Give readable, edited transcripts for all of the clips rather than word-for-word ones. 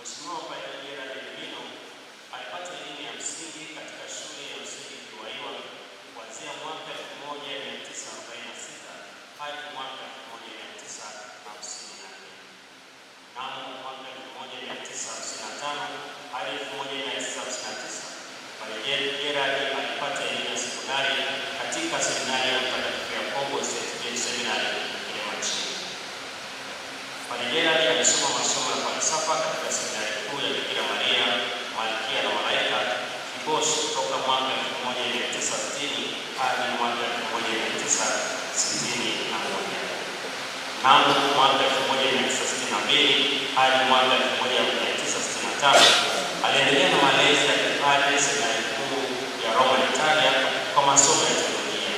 Mheshimiwa Padre Gerald Elvino alipata elimu ya msingi katika shule ya msingi Kiwaiwa kuanzia mwaka 1946 hadi mwaka 1954. Mnamo mwaka 1955 hadi 1959 Padre Gerald alipata elimu ya sekondari katika seminari ya Mtakatifu Yakobo Seminari Kilemachini. Padre Gerald alisoma masomo ya falsafa katika seminari kuu ya Bikira Maria Malkia na Malaika Kiboshi kutoka mwaka 1960 hadi mwaka 1961. Mnamo mwaka 1962 hadi mwaka 1965 aliendelea na malezi ya kipadre seminari kuu ya Roma, Italia kwa masomo ya teolojia.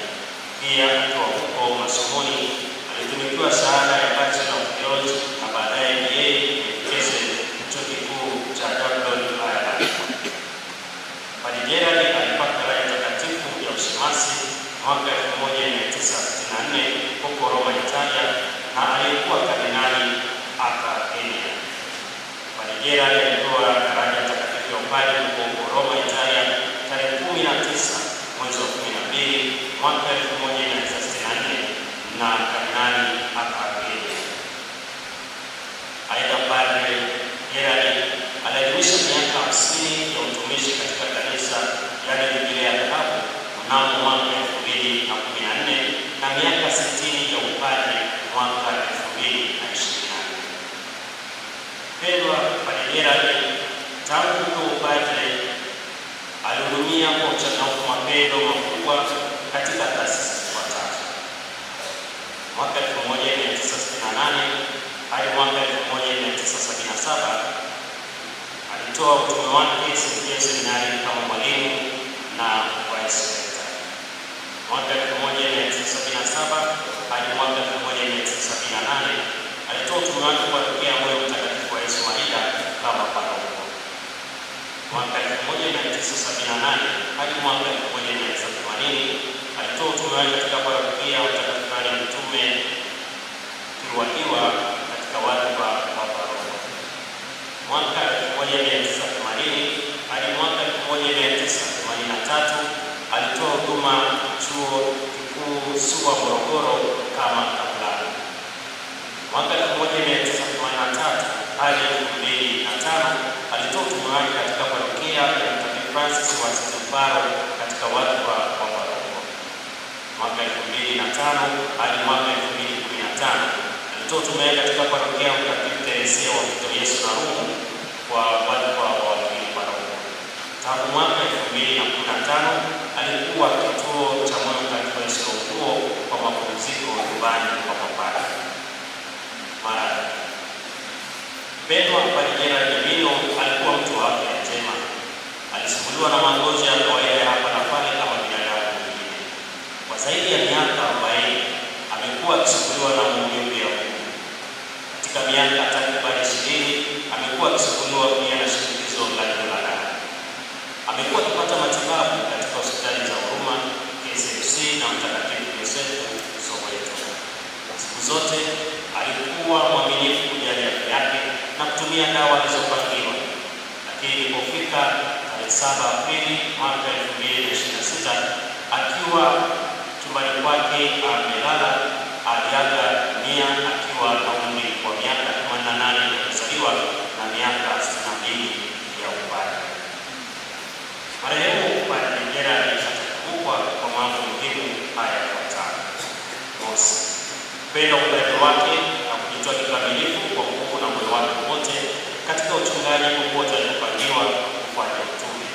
Pia akiwa huko masomoni alitunukiwa shahada ya Bachelor of Theology na baadaye BA Education chuo kikuu cha Dublin, Ireland. Padre Gerald alipata daraja takatifu ya ushemasi mwaka 1964 huko Roma, Italia, na alikuwa kardinali hapa Kenya. Padre Gerald alipewa daraja takatifu ya upadre huko Roma, Italia tarehe 19 mwezi wa 12 mwaka 1964 na kardinali hapa Kenya. Aidha, Padre Gerald aliadhimisha miaka 50 ya utumishi katika kanisa, yaani Jubilei ya dhahabu mnamo mwaka 2014 na miaka 60 ya upadre mwaka 2024. Pendwa, Padre Gerald tangu kuwa upadre alihudumia kwa uchangamfu mapendo makubwa katika taasisi zifuatazo. Mwaka 1968 hadi mwaka 1977 alitoa utume wake seminari kama mwalimu na vice rector. Mwaka 1977 hadi mwaka 1978 alitoa utume wake kwa parokia Moyo Mtakatifu wa Yesu Maria kama paroko. Mwaka 1978 hadi mwaka 1980 alitoa utume wake katika parokia Mtakatifu Maria Mtume Kiwaiwa katika wadhifa wa paroko. Mwaka 1980 hadi mwaka 1983 alitoa huduma chuo kikuu SUA Morogoro kama kapelani. Mwaka 1983 hadi 2005 alitoa utume wake katika parokia ya Mtakatifu Francis wa Sisifaro katika wadhifa wa paroko. Mwaka 2005 hadi mwaka 2015 alitoa utume wake katika parokia ya Mtakatifu Teresia wa Mtoto Yesu na Rungu kwa wadhifa wa wakili paroko. Tangu mwaka 2015 alikuwa kituo cha Moyo Mtakatifu wa Yesu na Ufufuo kwa mapumziko nyumbani kwa mapadre. Pendwa, Padre Gerald Elvino alikuwa mtu wa afya njema. Alisumbuliwa na magonjwa ya kawaida ya hapa na pale kama binadamu wengine. Kwa zaidi ya miaka 40 amekuwa akisumbuliwa na maumivu ya mwili. Katika miaka takriban 20 amekuwa akisumbuliwa pia na shinikizo la juu la damu. Amekuwa akipata matibabu katika hospitali za Huruma, KCMC na Mtakatifu Yosefu Soweto. Siku zote alikuwa mwaminifu kujali afya yake na kutumia dawa alizopangiwa, lakini ilipofika tarehe 7 Aprili mwaka 2026 akiwa chumbani kwake amelala, aliaga dunia akiwa na umri wa miaka 88 ya kuzaliwa na miaka 62 ya upadre. Marehemu Padre Gerald atakumbukwa kwa mambo muhimu haya yafuatayo: mosi, upendo upadre wake na kujitoa kikamilifu kwa nguvu na moyo wake wote katika uchungaji popote alipopangiwa kufanya utume.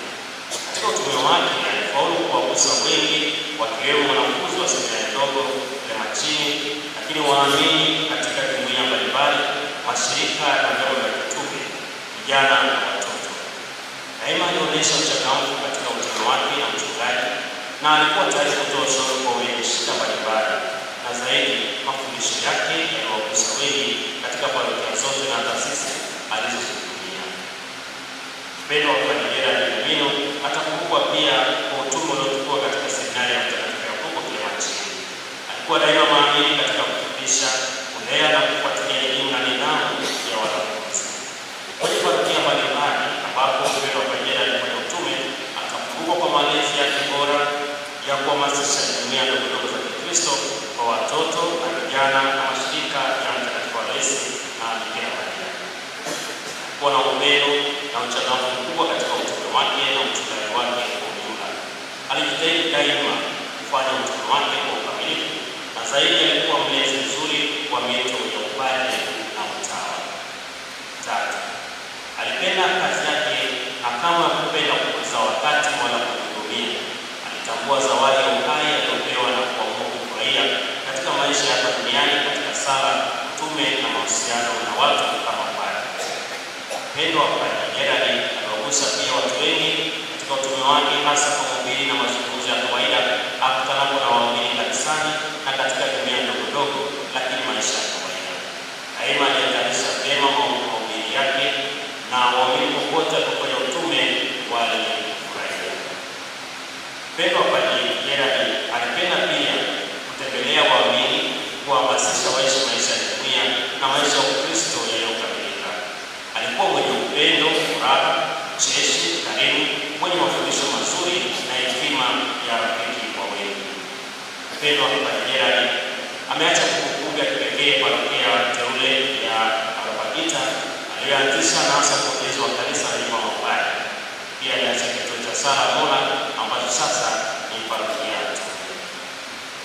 Katika utume wake alifaulu kuwagusa wengi, wakiwemo wanafunzi wa seminari ndogo Kilemachini, lakini waamini katika jumuiya mbalimbali, mashirika na vyama vya kitume, vijana na watoto. Daima alionyesha uchangamfu katika utume wake na uchungaji, na alikuwa tayari kutoa ushauri kwa wenye shida mbalimbali, na zaidi mafundisho yake yaliwagusa wengi katika parokia zote na taasisi alizohudumia. Pendwa, Padre Gerald Elvino atakumbukwa pia kwa utume uliochukua katika seminari ya Mtakatifu Yakobo Kilemachini. Alikuwa daima maamini katika kufundisha, kulea na kufuatilia elimu na nidhamu ya wanafunzi. Kwenye parokia jumuiya ndogo za Kikristo kwa watoto na vijana na mashirika ya Mtakatifu Aloisi na Bikira Maria. Kuwa na upendo na uchangamfu mkubwa katika utume wake na uchungaji wake kwa ujumla. Alijitahidi daima kufanya utume wake kwa ukamilifu, na zaidi alikuwa mlezi mzuri wa mito ya upadre na utawa. Tatu, alipenda kazi yake na kama kupenda kupoteza wakati wala kuhudumia. Alitambua zawadi ya uhai aliyopewa na kuamua kufurahia katika maisha hapa duniani katika sala, utume na mahusiano na watu kama padre. Upendo wa Padre Gerald aliwagusa pia watu wengi katika utume wake, hasa kwa mahubiri na mazungumzo ya kawaida akutanapo na waumini kanisani na katika jumuiya ndogo ndogo, lakini maisha ya kawaida. Daima aliangalia vyema mahubiri yake na waumini popote alipofanya utume walifurahia. Upendo wa Padre Gerald alipenda pia kutembelea waumini, kuhamasisha waishi maisha ya jumuiya na maisha ya Ukristo yaliyokamilika. Alikuwa mwenye upendo, furaha, cheshi, karimu, mwenye mafundisho mazuri na hekima ya rafiki kwa wengi. Upendo wa Padre Gerald ameacha kumbukumbu ya kipekee parokia teule ya Areopagita aliyoanzisha na hasa kuongeza wa kanisa la mapadre. Pia aliacha kituo cha sala Mola ambacho sasa ni parokia.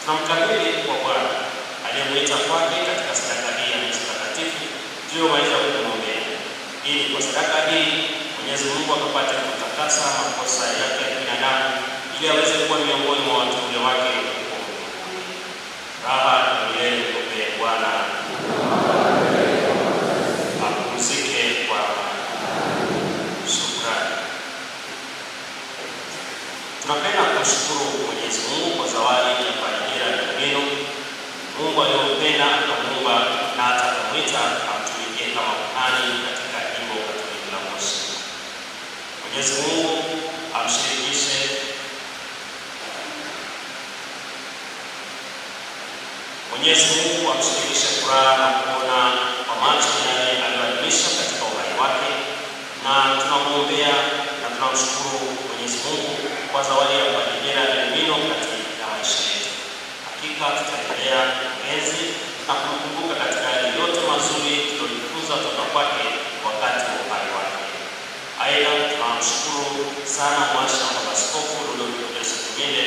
Tunamkabidhi kwa Bwana aliyemwita kwake katika sadaka hii ya misa takatifu tuliyomaliza kumwombea, ili kwa sadaka hii Mwenyezi Mungu akapate kutakasa makosa yake ya binadamu, ili aweze kuwa miongoni mwa wateule wake kwa mbinguni. Raha na milele mpe Bwana, apumzike kwa shukrani. Tunapenda kumshukuru Mwenyezi Mungu kwa zawadi ya Padre Gerald Mino. Mungu aliyompenda akamuumba na hata akamwita amtumikie kama kuhani katika jimbo Katoliki la Moshi. Mwenyezi Mungu amshirikishe furaha na kuona kwa macho yale aliyoadhimisha katika uhai wake, na tunamwombea na tunamshukuru Mwenyezi Mungu kwa zawadi ya Padre Gerald Mino katika maisha yetu. Hakika tutaendelea kuenzi na kumkumbuka katika yale yote mazuri tuliyojifunza kutoka kwake wakati wa uhai wake. Aidha, tunamshukuru sana Mwasha wa Askofu Ludovico Kiminde,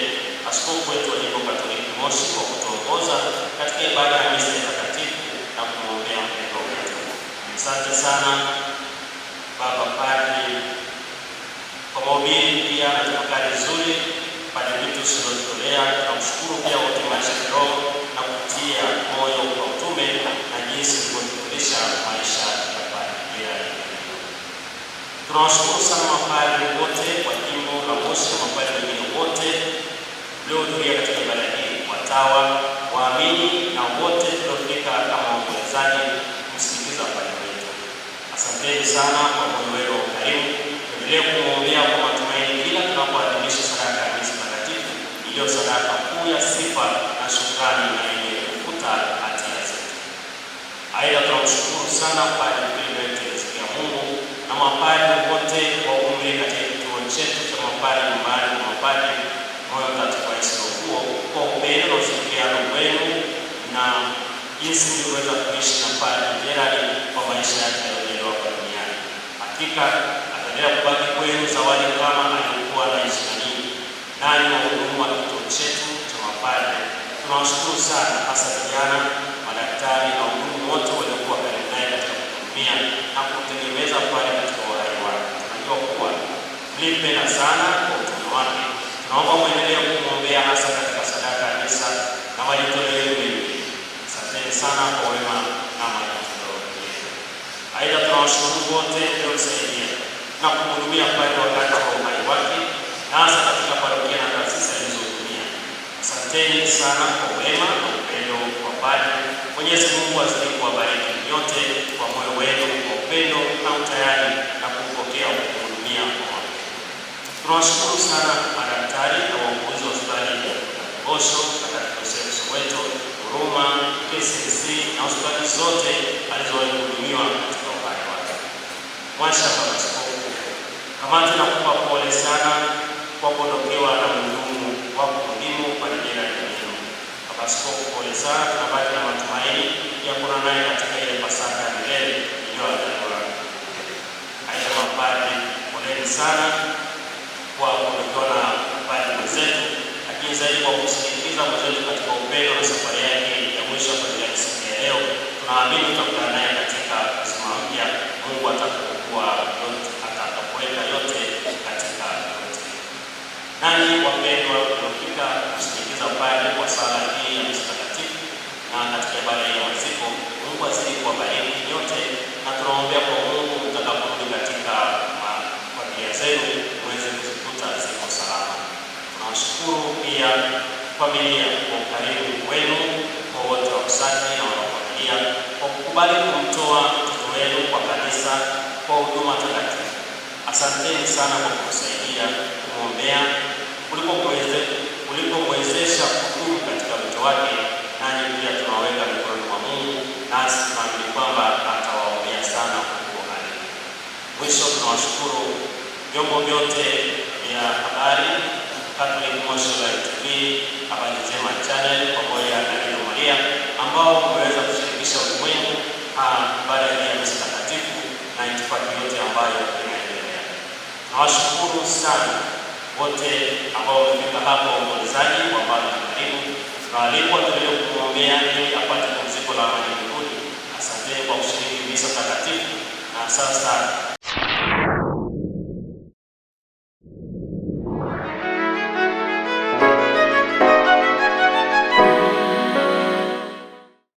askofu wetu wa jimbo Katoliki Moshi, kwa kutuongoza katika ibada ya misa takatifu na kumwombea mpendwa wetu. Asante sana Baba Padre kwa mahubiri pia na tafakari nzuri Padre Vitus aliyotolea. Tunamshukuru pia wote maisha ya kiroho na kutia moyo kwa utume na jinsi alivyotufundisha maisha ya Padre Gerald. Tunawashukuru sana mapadre wote wa jimbo la Moshi na mapadre wengine wote mliohudhuria katika ibada hii, watawa, waamini na wote tuliofika kama waombolezaji kusikiliza padre wetu. Asanteni sana kwa moyo wenu wa ukarimu. Tuendelee kumwombea kwa matumaini kila tunapoadhimisha sadaka ya misa takatifu iliyo sadaka kuu ya sifa na shukrani na yenye kufuta hatia zetu. Aidha, tunamshukuru sana Padre Philibert Mungu na mapadre wote wa umri katika kituo chetu cha mapadre nyumbani kwa mapadre Moyo Mtakatifu wa Yesu kwa upendo na ushirikiano wenu na jinsi mlivyoweza kuishi na Padre Gerald kwa maisha yake yaliyotolewa hapa duniani. Hakika ataendelea kubaki kwenu zawadi kama aliyokuwa anaishi na nyinyi, nanyi wahudumu wa kituo chetu cha mapadre. Tunawashukuru sana, hasa vijana, madaktari na wahudumu wote waliokuwa karibu naye katika kuhudumia na kutegemeza pale katika uhai wake. Tunajua kuwa mlimpenda sana kwa utume wake. Tunaomba mwendelee kumwombea hasa katika sadaka ya misa na majitoleo yenu. Asanteni sana kwa wema na majitoleo yenu. Aidha, tunawashukuru wote mliosaidia na kumhudumia padre wakati wa uhai wake na hasa katika parokia na taasisi alizohudumia. Asanteni sana kwa wema na upendo wa padre. Mwenyezi Mungu azidi kuwabariki nyote kwa moyo wenu kwa upendo na utayari na kupokea kuhudumia kwa watu. Tunawashukuru sana madaktari na wauguzi wa hospitali ya Bosho, Mtakatifu Soweto, Huruma, KCC na hospitali zote alizowahi kuhudumiwa katika uhai wake. Mwasha Baba Askofu, kamati nakupa pole sana kwa kuondokewa na mhudumu wako muhimu Padre Gerald. Askofu, pole sana, tunabaki na matumaini ya kuona naye katika ile Pasaka ya milele iliyoandaliwa. Aidha, mapadri, poleni sana kwa kuondokewa na padri mwenzetu, lakini zaidi kwa kusindikiza mwenzetu katika upendo na safari yake ya mwisho kwa ajili ya siku ya leo. Tunaamini tutakutana naye katika uzima mpya, Mungu atakapokuwa yote, atakapoweka yote katika yote. Nanyi wapendwa, tunafika kusindikiza padri kwa sala hii ya misa takatifu na katika ibada ya maziko. Mungu azidi kuwabariki nyote, na tunaombea kwa Mungu mtakaporudi katika familia zenu muweze kuzikuta ziko salama. Tunawashukuru pia familia kwa ukarimu wenu, kwa wote wa usafi na wanafamilia kwa kukubali kumtoa mtoto wenu kwa kanisa kwa huduma takatifu. Asanteni sana kwa kumsaidia, kumwombea, kulipomwezesha kudumu katika wito wake. Nanyi pia tunaweka mikononi mwa Mungu, nasi tunaamini kwamba atawaombea sana Mungu aliye. Mwisho, tunawashukuru vyombo vyote vya habari, Catholic Motion TV, Habari Njema Channel pamoja na Radio Maria, ambao wameweza kushirikisha ulimwengu baada ya misa takatifu na itifaki yote ambayo inaendelea. Nawashukuru sana wote ambao wamefika hapo, waombolezaji wa mbali na karibu. Tunaalikwa tuendelee kumwombea ili apate pumziko la amani mbinguni. Asante kwa kushiriki misa takatifu, na sasa